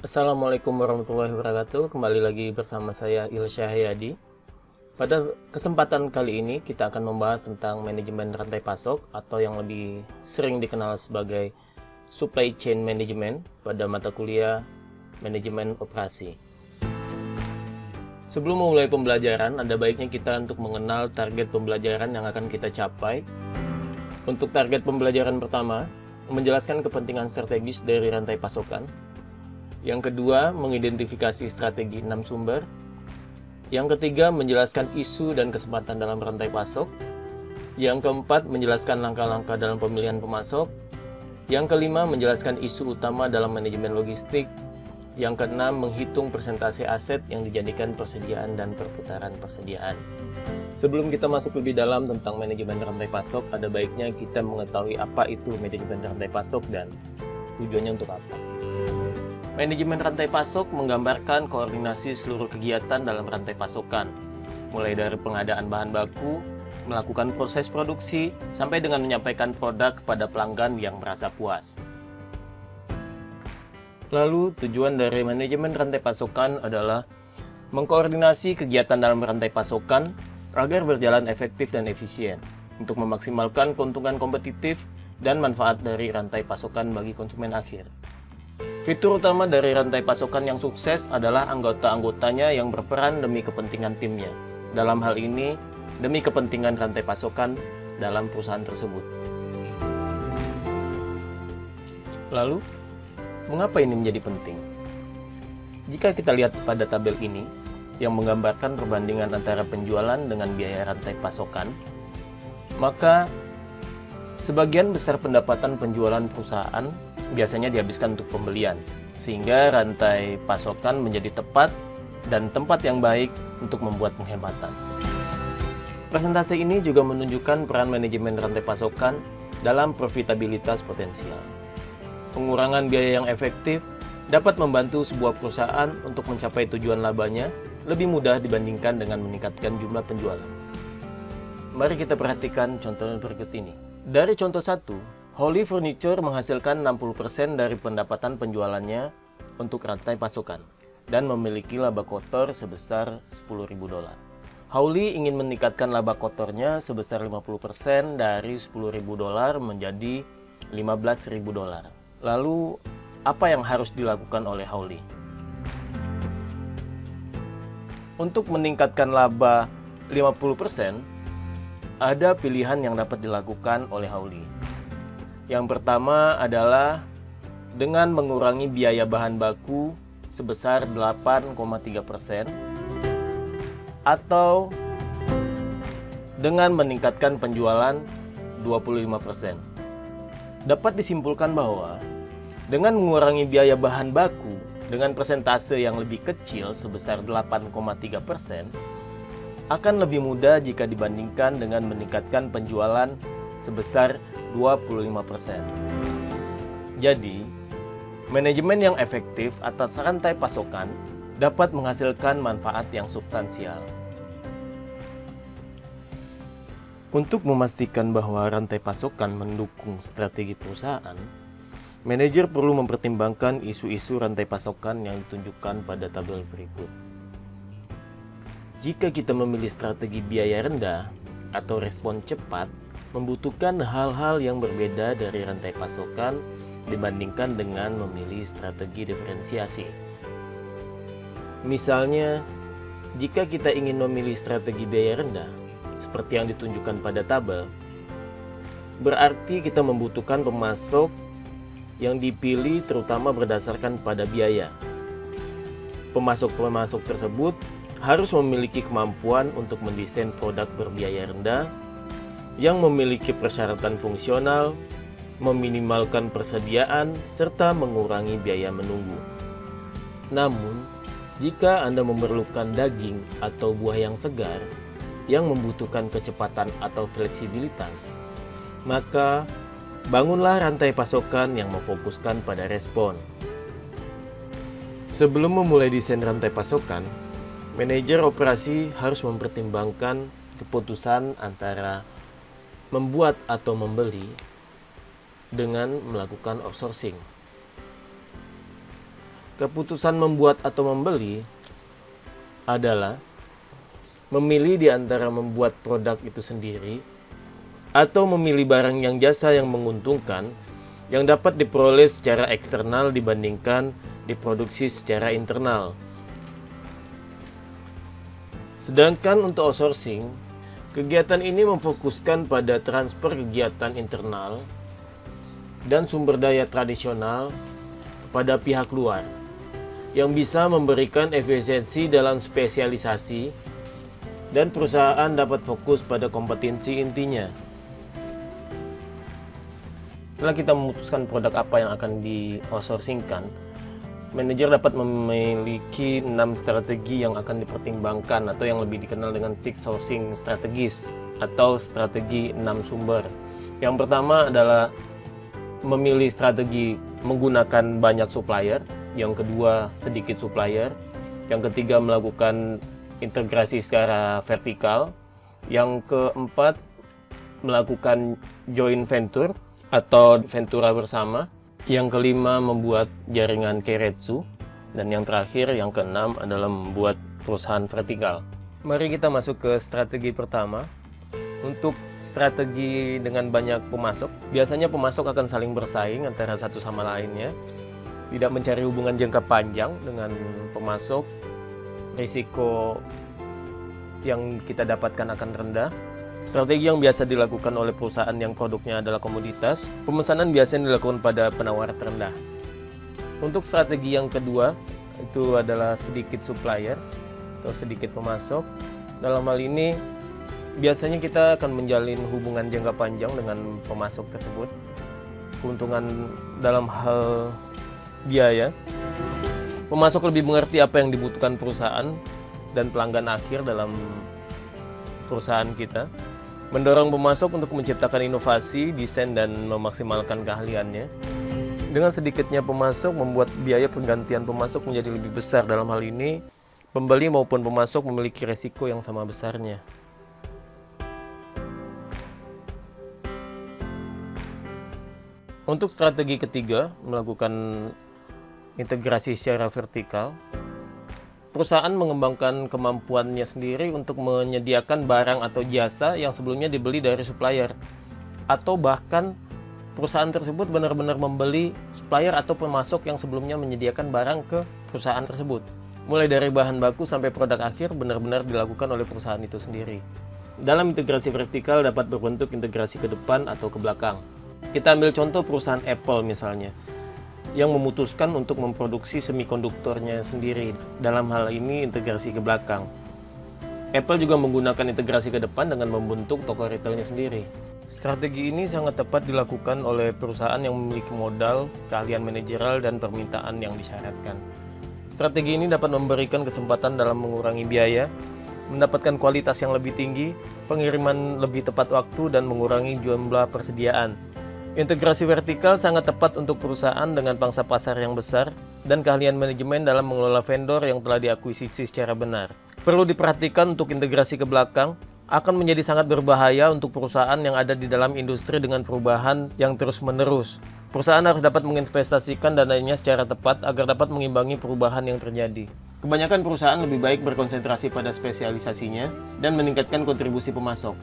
Assalamualaikum warahmatullahi wabarakatuh. Kembali lagi bersama saya Ilsyah Hayadi. Pada kesempatan kali ini kita akan membahas tentang manajemen rantai pasok atau yang lebih sering dikenal sebagai supply chain management pada mata kuliah manajemen operasi. Sebelum memulai pembelajaran, ada baiknya kita untuk mengenal target pembelajaran yang akan kita capai. Untuk target pembelajaran pertama, menjelaskan kepentingan strategis dari rantai pasokan. Yang kedua, mengidentifikasi strategi 6 sumber. Yang ketiga, menjelaskan isu dan kesempatan dalam rantai pasok. Yang keempat, menjelaskan langkah-langkah dalam pemilihan pemasok. Yang kelima, menjelaskan isu utama dalam manajemen logistik. Yang keenam, menghitung persentase aset yang dijadikan persediaan dan perputaran persediaan. Sebelum kita masuk lebih dalam tentang manajemen rantai pasok, ada baiknya kita mengetahui apa itu manajemen rantai pasok dan tujuannya untuk apa. Manajemen rantai pasok menggambarkan koordinasi seluruh kegiatan dalam rantai pasokan, mulai dari pengadaan bahan baku, melakukan proses produksi, sampai dengan menyampaikan produk kepada pelanggan yang merasa puas. Lalu, tujuan dari manajemen rantai pasokan adalah mengkoordinasi kegiatan dalam rantai pasokan agar berjalan efektif dan efisien, untuk memaksimalkan keuntungan kompetitif dan manfaat dari rantai pasokan bagi konsumen akhir. Fitur utama dari rantai pasokan yang sukses adalah anggota-anggotanya yang berperan demi kepentingan timnya. Dalam hal ini, demi kepentingan rantai pasokan dalam perusahaan tersebut. Lalu, mengapa ini menjadi penting? Jika kita lihat pada tabel ini, yang menggambarkan perbandingan antara penjualan dengan biaya rantai pasokan, maka sebagian besar pendapatan penjualan perusahaan biasanya dihabiskan untuk pembelian, sehingga rantai pasokan menjadi tepat dan tempat yang baik untuk membuat penghematan. Presentasi ini juga menunjukkan peran manajemen rantai pasokan dalam profitabilitas potensial. Pengurangan biaya yang efektif dapat membantu sebuah perusahaan untuk mencapai tujuan labanya lebih mudah dibandingkan dengan meningkatkan jumlah penjualan. Mari kita perhatikan contoh berikut ini. Dari contoh 1, Holy Furniture menghasilkan 60% dari pendapatan penjualannya untuk rantai pasokan dan memiliki laba kotor sebesar $10.000. Howley ingin meningkatkan laba kotornya sebesar 50% dari $10.000 menjadi $15.000. Lalu, apa yang harus dilakukan oleh Howley? Untuk meningkatkan laba 50%, ada pilihan yang dapat dilakukan oleh Howley. Yang pertama adalah dengan mengurangi biaya bahan baku sebesar 8,3% atau dengan meningkatkan penjualan 25%. Dapat disimpulkan bahwa dengan mengurangi biaya bahan baku dengan persentase yang lebih kecil sebesar 8,3% akan lebih mudah jika dibandingkan dengan meningkatkan penjualan sebesar 25%. Jadi, manajemen yang efektif atas rantai pasokan dapat menghasilkan manfaat yang substansial. Untuk memastikan bahwa rantai pasokan mendukung strategi perusahaan, manajer perlu mempertimbangkan isu-isu rantai pasokan yang ditunjukkan pada tabel berikut. Jika kita memilih strategi biaya rendah atau respon cepat, membutuhkan hal-hal yang berbeda dari rantai pasokan dibandingkan dengan memilih strategi diferensiasi. Misalnya, jika kita ingin memilih strategi biaya rendah, seperti yang ditunjukkan pada tabel, berarti kita membutuhkan pemasok yang dipilih terutama berdasarkan pada biaya. Pemasok-pemasok tersebut harus memiliki kemampuan untuk mendesain produk berbiaya rendah yang memiliki persyaratan fungsional, meminimalkan persediaan, serta mengurangi biaya menunggu. Namun, jika Anda memerlukan daging atau buah yang segar, yang membutuhkan kecepatan atau fleksibilitas, maka bangunlah rantai pasokan yang memfokuskan pada respon. Sebelum memulai desain rantai pasokan, manajer operasi harus mempertimbangkan keputusan antara membuat atau membeli dengan melakukan outsourcing. Keputusan membuat atau membeli adalah memilih di antara membuat produk itu sendiri atau memilih barang yang jasa yang menguntungkan yang dapat diperoleh secara eksternal dibandingkan diproduksi secara internal. Sedangkan untuk outsourcing, kegiatan ini memfokuskan pada transfer kegiatan internal dan sumber daya tradisional kepada pihak luar yang bisa memberikan efisiensi dalam spesialisasi dan perusahaan dapat fokus pada kompetensi intinya. Setelah kita memutuskan produk apa yang akan di-outsourcingkan, manajer dapat memiliki 6 strategi yang akan dipertimbangkan atau yang lebih dikenal dengan six sourcing strategies atau strategi 6 sumber. Yang pertama adalah memilih strategi menggunakan banyak supplier, yang kedua sedikit supplier, yang ketiga melakukan integrasi secara vertikal, yang keempat melakukan joint venture atau ventura bersama, yang kelima membuat jaringan keiretsu, dan yang terakhir yang keenam adalah membuat perusahaan vertikal. Mari kita masuk ke strategi pertama. Untuk strategi dengan banyak pemasok, biasanya pemasok akan saling bersaing antara satu sama lainnya, tidak mencari hubungan jangka panjang dengan pemasok, risiko yang kita dapatkan akan rendah. Strategi yang biasa dilakukan oleh perusahaan yang produknya adalah komoditas, pemesanan biasanya dilakukan pada penawar terendah. Untuk strategi yang kedua, itu adalah sedikit supplier atau sedikit pemasok. Dalam hal ini, biasanya kita akan menjalin hubungan jangka panjang dengan pemasok tersebut. Keuntungan dalam hal biaya, pemasok lebih mengerti apa yang dibutuhkan perusahaan dan pelanggan akhir dalam perusahaan kita. Mendorong pemasok untuk menciptakan inovasi, desain, dan memaksimalkan keahliannya. Dengan sedikitnya pemasok membuat biaya penggantian pemasok menjadi lebih besar. Dalam hal ini, pembeli maupun pemasok memiliki resiko yang sama besarnya. Untuk strategi ketiga, melakukan integrasi secara vertikal. Perusahaan mengembangkan kemampuannya sendiri untuk menyediakan barang atau jasa yang sebelumnya dibeli dari supplier, atau bahkan perusahaan tersebut benar-benar membeli supplier atau pemasok yang sebelumnya menyediakan barang ke perusahaan tersebut. Mulai dari bahan baku sampai produk akhir benar-benar dilakukan oleh perusahaan itu sendiri. Dalam integrasi vertikal dapat berbentuk integrasi ke depan atau ke belakang. Kita ambil contoh perusahaan Apple misalnya, yang memutuskan untuk memproduksi semikonduktornya sendiri. Dalam hal ini integrasi ke belakang. Apple juga menggunakan integrasi ke depan dengan membentuk toko retailnya sendiri. Strategi ini sangat tepat dilakukan oleh perusahaan yang memiliki modal, keahlian manajerial, dan permintaan yang disyaratkan. Strategi ini dapat memberikan kesempatan dalam mengurangi biaya, mendapatkan kualitas yang lebih tinggi, pengiriman lebih tepat waktu, dan mengurangi jumlah persediaan. Integrasi vertikal sangat tepat untuk perusahaan dengan pangsa pasar yang besar dan keahlian manajemen dalam mengelola vendor yang telah diakuisisi secara benar. Perlu diperhatikan untuk integrasi ke belakang, akan menjadi sangat berbahaya untuk perusahaan yang ada di dalam industri dengan perubahan yang terus-menerus. Perusahaan harus dapat menginvestasikan dananya secara tepat agar dapat mengimbangi perubahan yang terjadi. Kebanyakan perusahaan lebih baik berkonsentrasi pada spesialisasinya dan meningkatkan kontribusi pemasok.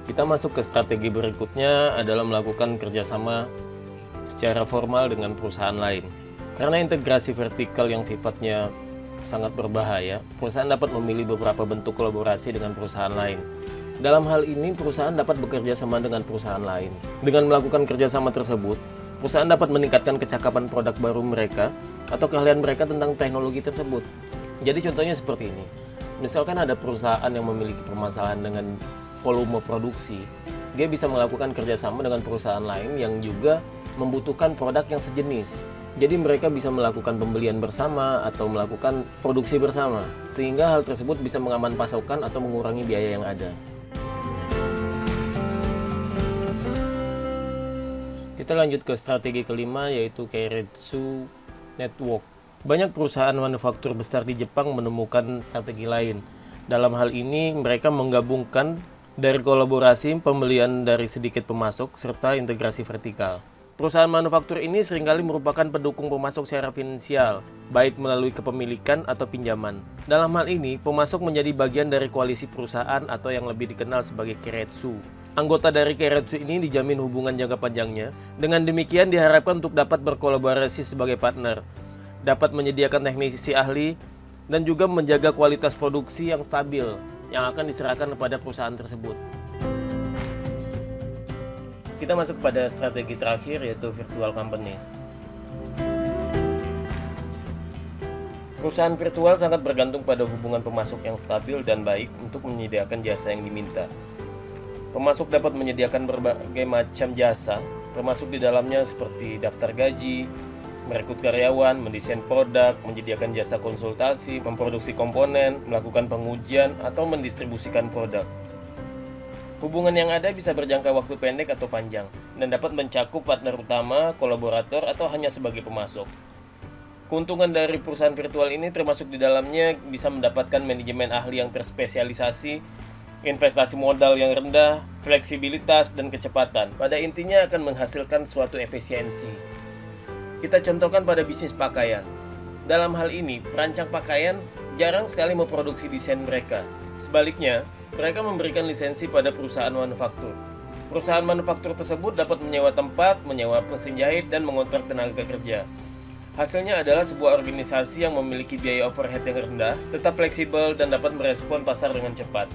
Kita masuk ke strategi berikutnya adalah melakukan kerjasama secara formal dengan perusahaan lain. Karena integrasi vertikal yang sifatnya sangat berbahaya, perusahaan dapat memilih beberapa bentuk kolaborasi dengan perusahaan lain. Dalam hal ini, perusahaan dapat bekerja sama dengan perusahaan lain. Dengan melakukan kerjasama tersebut, perusahaan dapat meningkatkan kecakapan produk baru mereka atau keahlian mereka tentang teknologi tersebut. Jadi contohnya seperti ini. Misalkan ada perusahaan yang memiliki permasalahan dengan volume produksi, dia bisa melakukan kerjasama dengan perusahaan lain yang juga membutuhkan produk yang sejenis. Jadi mereka bisa melakukan pembelian bersama atau melakukan produksi bersama, sehingga hal tersebut bisa mengaman pasokan atau mengurangi biaya yang ada. Kita lanjut ke strategi kelima, yaitu Keiretsu Network. Banyak perusahaan manufaktur besar di Jepang menemukan strategi lain. Dalam hal ini, mereka menggabungkan dari kolaborasi, pembelian dari sedikit pemasok, serta integrasi vertikal. Perusahaan manufaktur ini seringkali merupakan pendukung pemasok secara finansial, baik melalui kepemilikan atau pinjaman. Dalam hal ini, pemasok menjadi bagian dari koalisi perusahaan atau yang lebih dikenal sebagai keiretsu. Anggota dari keiretsu ini dijamin hubungan jangka panjangnya. Dengan demikian diharapkan untuk dapat berkolaborasi sebagai partner, dapat menyediakan teknisi ahli, dan juga menjaga kualitas produksi yang stabil yang akan diserahkan kepada perusahaan tersebut. Kita masuk pada strategi terakhir, yaitu virtual companies. Perusahaan virtual sangat bergantung pada hubungan pemasok yang stabil dan baik untuk menyediakan jasa yang diminta. Pemasok dapat menyediakan berbagai macam jasa, termasuk di dalamnya seperti daftar gaji, merekrut karyawan, mendesain produk, menyediakan jasa konsultasi, memproduksi komponen, melakukan pengujian, atau mendistribusikan produk. Hubungan yang ada bisa berjangka waktu pendek atau panjang, dan dapat mencakup partner utama, kolaborator, atau hanya sebagai pemasok. Keuntungan dari perusahaan virtual ini termasuk di dalamnya bisa mendapatkan manajemen ahli yang terspesialisasi, investasi modal yang rendah, fleksibilitas, dan kecepatan. Pada intinya akan menghasilkan suatu efisiensi. Kita contohkan pada bisnis pakaian. Dalam hal ini, perancang pakaian jarang sekali memproduksi desain mereka. Sebaliknya, mereka memberikan lisensi pada perusahaan manufaktur. Perusahaan manufaktur tersebut dapat menyewa tempat, menyewa mesin jahit, dan mengontrak tenaga kerja. Hasilnya adalah sebuah organisasi yang memiliki biaya overhead yang rendah, tetap fleksibel, dan dapat merespon pasar dengan cepat.